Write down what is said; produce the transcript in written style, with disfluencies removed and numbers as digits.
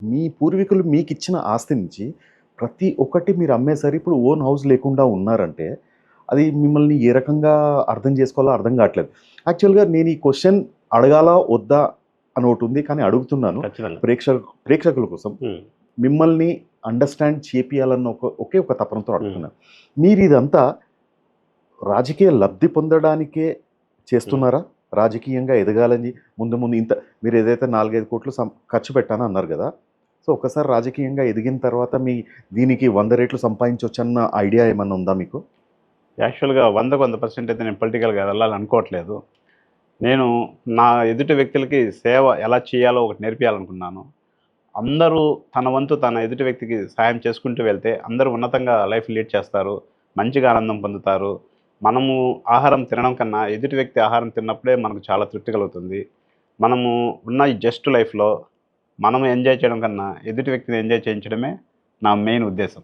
మీ పూర్వీకులు మీకిచ్చిన ఆస్తి నుంచి ప్రతి ఒక్కటి మీరు అమ్మేసరి ఇప్పుడు ఓన్ హౌస్ లేకుండా ఉన్నారంటే, అది మిమ్మల్ని ఏ రకంగా అర్థం చేసుకోవాలో అర్థం కావట్లేదు. యాక్చువల్‌గా నేను ఈ క్వెషన్ అడగాలా? వద్దా? అని ఒకటుంది. కానీ అడుగుతున్నాను. ఖచ్చితంగా. ప్రేక్షకుల కోసం. హ్మ్. మిమ్మల్ని అండర్‌స్టాండ్ చేపియాలన్న ఒకే ఒక తపనతో హ్మ్. అడుగుతున్నాను. మీరిదంతా రాజకీయ లబ్ధి పొందడానికే హ్మ్. చేస్తున్నారా? రాజకీయంగా ఎదగాలని ముందు ముందు ఇంత మీరేదైతే 4, 5 కోట్లు ఖర్చు పెట్టానన్నారు గదా! సో, ఒక్కసారి రాజకీయంగా ఎదిగిన తర్వాత దీనికి 100 రెట్లు సంపాదించొచ్చన్న ఐడియా ఏమన్నా ఉందా మీకు? యాక్చువల్‌గా 100కు 100% అయితే నేను పొలిటికల్‌గా వెళ్ళాలనుకోవట్లేదు. నేను నా ఎదుటి వ్యక్తులకి సేవ ఎలా చేయాలో ఒకటి నేర్పియాలనుకున్నాను. అందరూ తన వంతు తన ఎదుటి వ్యక్తికి సాయం చేసుకుంటూ వెళ్తే అందరూ ఉన్నతంగా లైఫ్ లీడ్ చేస్తారు. మంచిగా ఆనందం పొందుతారు. మనము ఆహారం తినడం కన్నా ఎదుటి వ్యక్తి ఆహారం తిన్నప్పుడే మనకు చాలా తృప్తి కలుగుతుంది. మనము ఉన్న ఈ జస్ట్ లైఫ్‌లో మనము ఎంజాయ్ చేయడం కన్నా ఎదుటి వ్యక్తిని ఎంజాయ్ చేయించడమే నా మెయిన్ ఉద్దేశం.